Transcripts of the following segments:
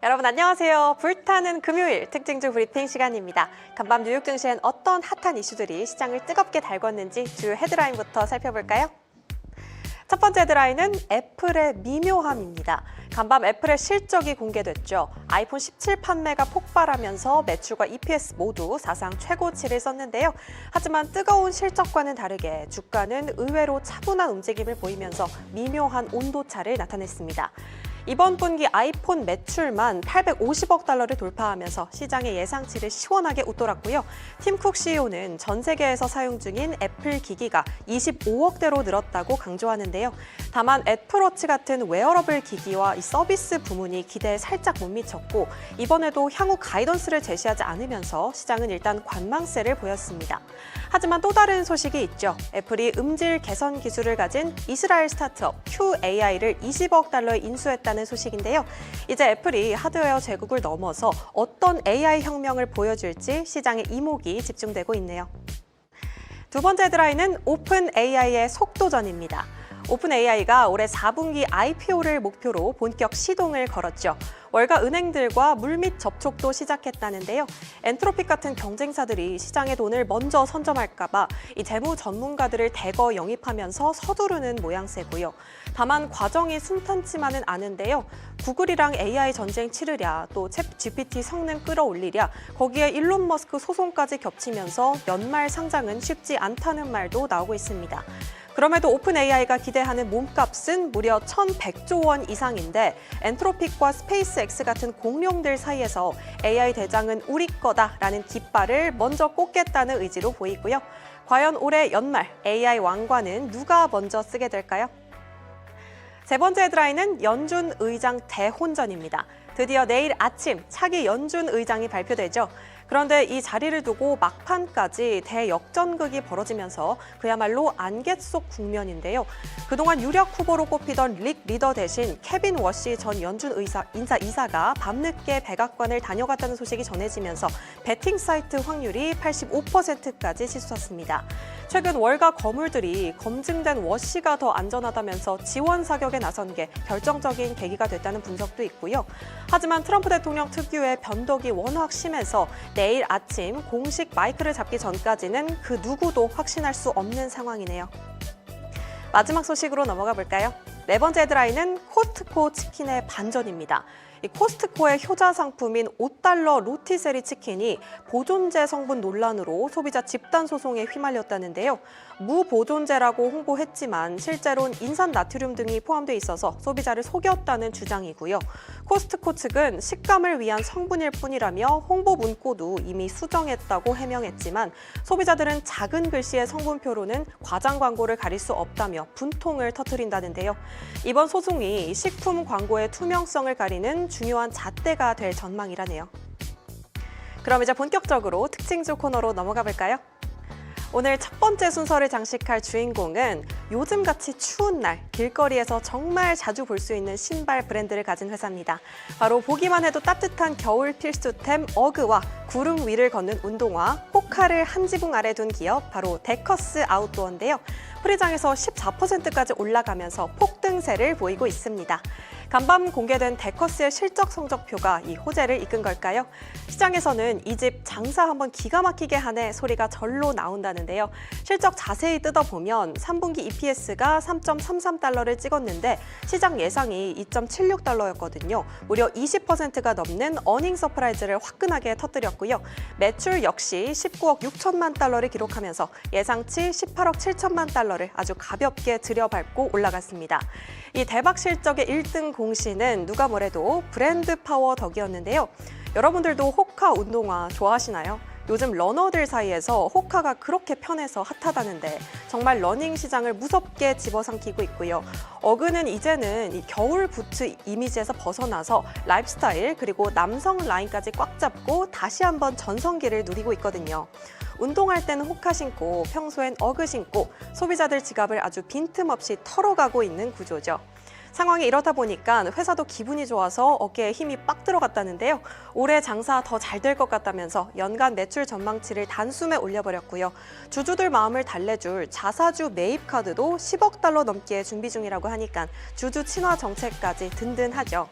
여러분 안녕하세요. 불타는 금요일 특징주 브리핑 시간입니다. 간밤 뉴욕 증시엔 어떤 핫한 이슈들이 시장을 뜨겁게 달궜는지 주요 헤드라인부터 살펴볼까요? 첫 번째 헤드라인은 애플의 미묘함입니다. 간밤 애플의 실적이 공개됐죠. 아이폰 17 판매가 폭발하면서 매출과 EPS 모두 사상 최고치를 썼는데요. 하지만 뜨거운 실적과는 다르게 주가는 의외로 차분한 움직임을 보이면서 미묘한 온도차를 나타냈습니다. 이번 분기 아이폰 매출만 850억 달러를 돌파하면서 시장의 예상치를 시원하게 웃돌았고요. 팀 쿡 CEO는 전 세계에서 사용 중인 애플 기기가 25억대로 늘었다고 강조하는데요. 다만 애플워치 같은 웨어러블 기기와 이 서비스 부문이 기대에 살짝 못 미쳤고 이번에도 향후 가이던스를 제시하지 않으면서 시장은 일단 관망세를 보였습니다. 하지만 또 다른 소식이 있죠. 애플이 음질 개선 기술을 가진 이스라엘 스타트업 QAI를 20억 달러에 인수했다는 소식인데요. 이제 애플이 하드웨어 제국을 넘어서 어떤 AI 혁명을 보여줄지 시장의 이목이 집중되고 있네요. 두 번째 헤드라인은 오픈 AI의 속도전입니다. 오픈 AI가 올해 4분기 IPO를 목표로 본격 시동을 걸었죠. 월가 은행들과 물밑 접촉도 시작했다는데요. 엔트로픽 같은 경쟁사들이 시장의 돈을 먼저 선점할까 봐 이 재무 전문가들을 대거 영입하면서 서두르는 모양새고요. 다만 과정이 순탄치만은 않은데요. 구글이랑 AI 전쟁 치르랴, 또 챗 GPT 성능 끌어올리랴, 거기에 일론 머스크 소송까지 겹치면서 연말 상장은 쉽지 않다는 말도 나오고 있습니다. 그럼에도 오픈 AI가 기대하는 몸값은 무려 1,100조 원 이상인데 엔트로픽과 스페이스X 같은 공룡들 사이에서 AI 대장은 우리 거다라는 깃발을 먼저 꽂겠다는 의지로 보이고요. 과연 올해 연말 AI 왕관은 누가 먼저 쓰게 될까요? 세 번째 헤드라인은 연준 의장 대혼전입니다. 드디어 내일 아침 차기 연준 의장이 발표되죠. 그런데 이 자리를 두고 막판까지 대역전극이 벌어지면서 그야말로 안갯 속 국면인데요. 그동안 유력 후보로 꼽히던 릭 리더 대신 케빈 워시 전 연준 인사이사가 밤늦게 백악관을 다녀갔다는 소식이 전해지면서 베팅 사이트 확률이 85%까지 치솟았습니다. 최근 월가 거물들이 검증된 워시가 더 안전하다면서 지원 사격에 나선 게 결정적인 계기가 됐다는 분석도 있고요. 하지만 트럼프 대통령 특유의 변덕이 워낙 심해서 내일 아침 공식 마이크를 잡기 전까지는 그 누구도 확신할 수 없는 상황이네요. 마지막 소식으로 넘어가 볼까요? 네 번째 헤드라인은 코스트코 치킨의 반전입니다. 이 코스트코의 효자 상품인 $5 로티세리 치킨이 보존제 성분 논란으로 소비자 집단 소송에 휘말렸다는데요. 무보존제라고 홍보했지만 실제로는 인산 나트륨 등이 포함돼 있어서 소비자를 속였다는 주장이고요. 코스트코 측은 식감을 위한 성분일 뿐이라며 홍보 문구도 이미 수정했다고 해명했지만 소비자들은 작은 글씨의 성분표로는 과장 광고를 가릴 수 없다며 분통을 터뜨린다는데요. 이번 소송이 식품 광고의 투명성을 가리는 중요한 잣대가 될 전망이라네요. 그럼 이제 본격적으로 특징주 코너로 넘어가 볼까요? 오늘 첫 번째 순서를 장식할 주인공은 요즘같이 추운 날 길거리에서 정말 자주 볼 수 있는 신발 브랜드를 가진 회사입니다. 바로 보기만 해도 따뜻한 겨울 필수템 어그와 구름 위를 걷는 운동화 호카를 한 지붕 아래 둔 기업 바로 데커스 아웃도어인데요. 프리장에서 14%까지 올라가면서 폭등세를 보이고 있습니다. 간밤 공개된 데커스의 실적 성적표가 이 호재를 이끈 걸까요? 시장에서는 이 집 장사 한번 기가 막히게 하네 소리가 절로 나온다는데요. 실적 자세히 뜯어보면 3분기 EPS가 3.33달러를 찍었는데 시장 예상이 2.76달러였거든요. 무려 20%가 넘는 어닝 서프라이즈를 화끈하게 터뜨렸고요. 매출 역시 19억 6천만 달러를 기록하면서 예상치 18억 7천만 달러를 아주 가볍게 들여밟고 올라갔습니다. 이 대박 실적의 1등 공신은 누가 뭐래도 브랜드 파워 덕이었는데요. 여러분들도 호카 운동화 좋아하시나요? 요즘 러너들 사이에서 호카가 그렇게 편해서 핫하다는데 정말 러닝 시장을 무섭게 집어삼키고 있고요. 어그는 이제는 이 겨울 부츠 이미지에서 벗어나서 라이프스타일 그리고 남성 라인까지 꽉 잡고 다시 한번 전성기를 누리고 있거든요. 운동할 때는 호카 신고 평소엔 어그 신고 소비자들 지갑을 아주 빈틈없이 털어가고 있는 구조죠. 상황이 이렇다 보니까 회사도 기분이 좋아서 어깨에 힘이 빡 들어갔다는데요. 올해 장사 더 잘 될 것 같다면서 연간 매출 전망치를 단숨에 올려버렸고요. 주주들 마음을 달래줄 자사주 매입 카드도 10억 달러 넘게 준비 중이라고 하니까 주주 친화 정책까지 든든하죠.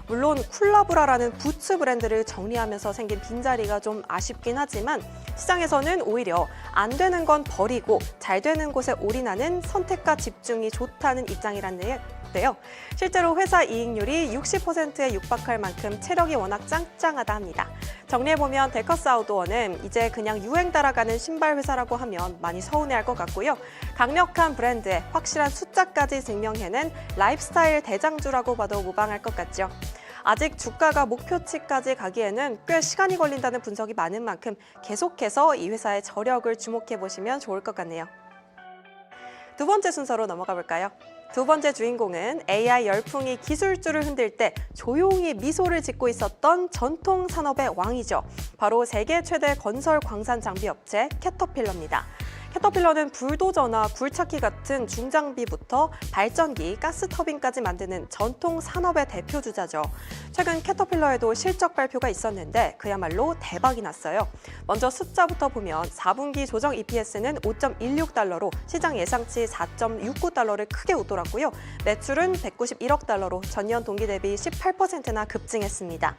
물론 쿨라브라라는 부츠 브랜드를 정리하면서 생긴 빈자리가 좀 아쉽긴 하지만 시장에서는 오히려 안 되는 건 버리고 잘 되는 곳에 올인하는 선택과 집중이 좋다는 입장이란데요. 실제로 회사 이익률이 60%에 육박할 만큼 체력이 워낙 짱짱하다 합니다. 정리해보면 데커스 아웃도어는 이제 그냥 유행 따라가는 신발 회사라고 하면 많이 서운해할 것 같고요. 강력한 브랜드에 확실한 숫자까지 증명해낸 라이프스타일 대장주라고 봐도 무방할 것 같죠. 아직 주가가 목표치까지 가기에는 꽤 시간이 걸린다는 분석이 많은 만큼 계속해서 이 회사의 저력을 주목해보시면 좋을 것 같네요. 두 번째 순서로 넘어가 볼까요? 두 번째 주인공은 AI 열풍이 기술주를 흔들 때 조용히 미소를 짓고 있었던 전통 산업의 왕이죠. 바로 세계 최대 건설 광산 장비 업체 캐터필러입니다. 캐터필러는 불도저나 굴착기 같은 중장비부터 발전기, 가스터빈까지 만드는 전통 산업의 대표 주자죠. 최근 캐터필러에도 실적 발표가 있었는데 그야말로 대박이 났어요. 먼저 숫자부터 보면 4분기 조정 EPS는 5.16달러로 시장 예상치 4.69달러를 크게 웃돌았고요. 매출은 191억 달러로 전년 동기 대비 18%나 급증했습니다.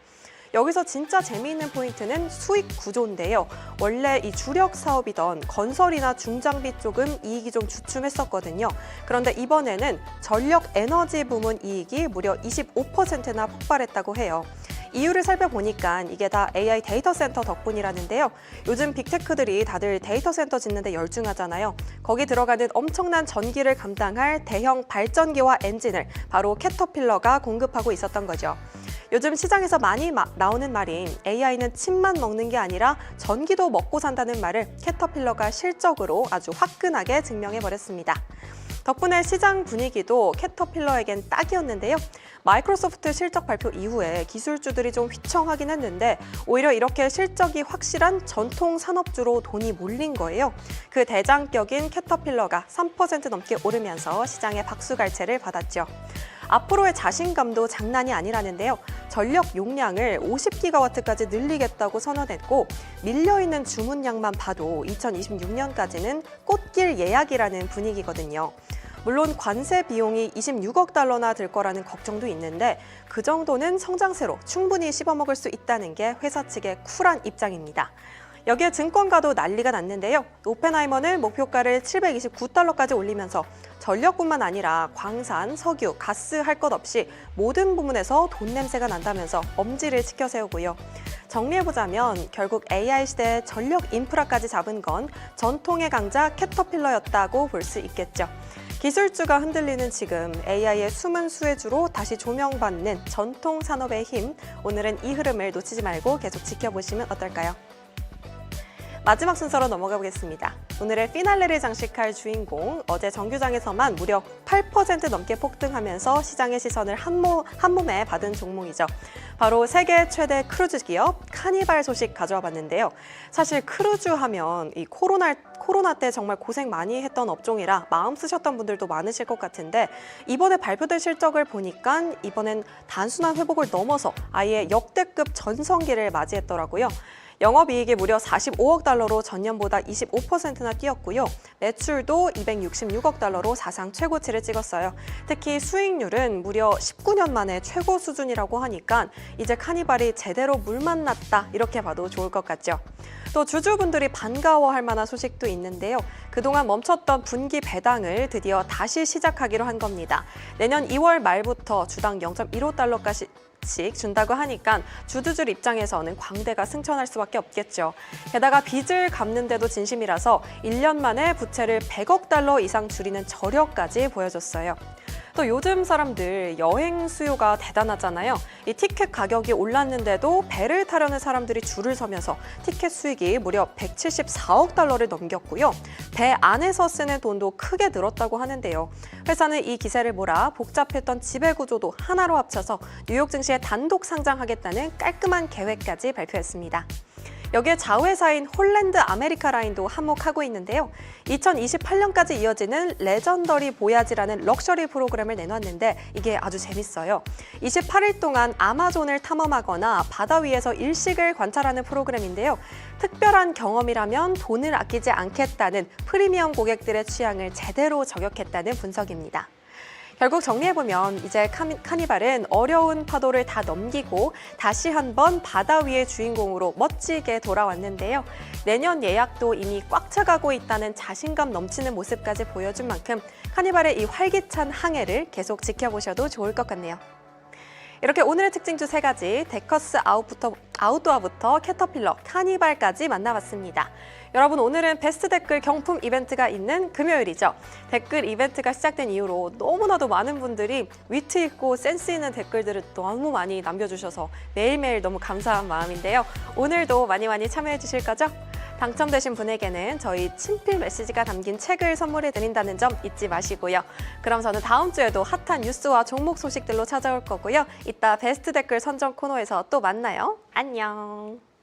여기서 진짜 재미있는 포인트는 수익 구조인데요. 원래 이 주력 사업이던 건설이나 중장비 쪽은 이익이 좀 주춤했었거든요. 그런데 이번에는 전력 에너지 부문 이익이 무려 25%나 폭발했다고 해요. 이유를 살펴보니까 이게 다 AI 데이터 센터 덕분이라는데요. 요즘 빅테크들이 다들 데이터 센터 짓는 데 열중하잖아요. 거기 들어가는 엄청난 전기를 감당할 대형 발전기와 엔진을 바로 캐터필러가 공급하고 있었던 거죠. 요즘 시장에서 많이 나오는 말인 AI는 칩만 먹는 게 아니라 전기도 먹고 산다는 말을 캐터필러가 실적으로 아주 화끈하게 증명해버렸습니다. 덕분에 시장 분위기도 캐터필러에겐 딱이었는데요. 마이크로소프트 실적 발표 이후에 기술주들이 좀 휘청하긴 했는데 오히려 이렇게 실적이 확실한 전통 산업주로 돈이 몰린 거예요. 그 대장격인 캐터필러가 3% 넘게 오르면서 시장의 박수갈채를 받았죠. 앞으로의 자신감도 장난이 아니라는데요. 전력 용량을 50기가와트까지 늘리겠다고 선언했고 밀려있는 주문량만 봐도 2026년까지는 꽃길 예약이라는 분위기거든요. 물론 관세 비용이 26억 달러나 들 거라는 걱정도 있는데 그 정도는 성장세로 충분히 씹어먹을 수 있다는 게 회사 측의 쿨한 입장입니다. 여기에 증권가도 난리가 났는데요. 오펜하이머는 목표가를 729달러까지 올리면서 전력뿐만 아니라 광산, 석유, 가스 할 것 없이 모든 부문에서 돈 냄새가 난다면서 엄지를 치켜 세우고요. 정리해보자면 결국 AI 시대의 전력 인프라까지 잡은 건 전통의 강자 캐터필러였다고 볼 수 있겠죠. 기술주가 흔들리는 지금 AI의 숨은 수혜주로 다시 조명받는 전통 산업의 힘, 오늘은 이 흐름을 놓치지 말고 계속 지켜보시면 어떨까요? 마지막 순서로 넘어가 보겠습니다. 오늘의 피날레를 장식할 주인공, 어제 정규장에서만 무려 8% 넘게 폭등하면서 시장의 시선을 한 몸에 받은 종목이죠. 바로 세계 최대 크루즈 기업 카니발 소식 가져와 봤는데요. 사실 크루즈 하면 이 코로나 때 정말 고생 많이 했던 업종이라 마음 쓰셨던 분들도 많으실 것 같은데 이번에 발표된 실적을 보니까 이번엔 단순한 회복을 넘어서 아예 역대급 전성기를 맞이했더라고요. 영업이익이 무려 45억 달러로 전년보다 25%나 뛰었고요. 매출도 266억 달러로 사상 최고치를 찍었어요. 특히 수익률은 무려 19년 만에 최고 수준이라고 하니까 이제 카니발이 제대로 물 만났다 이렇게 봐도 좋을 것 같죠. 또 주주분들이 반가워할 만한 소식도 있는데요. 그동안 멈췄던 분기 배당을 드디어 다시 시작하기로 한 겁니다. 내년 2월 말부터 주당 0.15달러까지 준다고 하니까 주주들 입장에서는 광대가 승천할 수밖에 없겠죠. 게다가 빚을 갚는데도 진심이라서 1년 만에 부채를 100억 달러 이상 줄이는 저력까지 보여줬어요. 또 요즘 사람들 여행 수요가 대단하잖아요. 이 티켓 가격이 올랐는데도 배를 타려는 사람들이 줄을 서면서 티켓 수익이 무려 174억 달러를 넘겼고요. 배 안에서 쓰는 돈도 크게 늘었다고 하는데요. 회사는 이 기세를 몰아 복잡했던 지배구조도 하나로 합쳐서 뉴욕 증시에 단독 상장하겠다는 깔끔한 계획까지 발표했습니다. 여기에 자회사인 홀랜드 아메리카라인도 한몫하고 있는데요. 2028년까지 이어지는 레전더리 보야지라는 럭셔리 프로그램을 내놨는데 이게 아주 재밌어요. 28일 동안 아마존을 탐험하거나 바다 위에서 일식을 관찰하는 프로그램인데요. 특별한 경험이라면 돈을 아끼지 않겠다는 프리미엄 고객들의 취향을 제대로 저격했다는 분석입니다. 결국 정리해보면 이제 카니발은 어려운 파도를 다 넘기고 다시 한번 바다 위의 주인공으로 멋지게 돌아왔는데요. 내년 예약도 이미 꽉 차가고 있다는 자신감 넘치는 모습까지 보여준 만큼 카니발의 이 활기찬 항해를 계속 지켜보셔도 좋을 것 같네요. 이렇게 오늘의 특징주 3가지, 데커스 아웃도어부터 캐터필러, 카니발까지 만나봤습니다. 여러분, 오늘은 베스트 댓글 경품 이벤트가 있는 금요일이죠. 댓글 이벤트가 시작된 이후로 너무나도 많은 분들이 위트 있고 센스 있는 댓글들을 너무 많이 남겨주셔서 매일매일 너무 감사한 마음인데요. 오늘도 많이 참여해 주실 거죠? 당첨되신 분에게는 저희 친필 메시지가 담긴 책을 선물해 드린다는 점 잊지 마시고요. 그럼 저는 다음 주에도 핫한 뉴스와 종목 소식들로 찾아올 거고요. 이따 베스트 댓글 선정 코너에서 또 만나요. 안녕.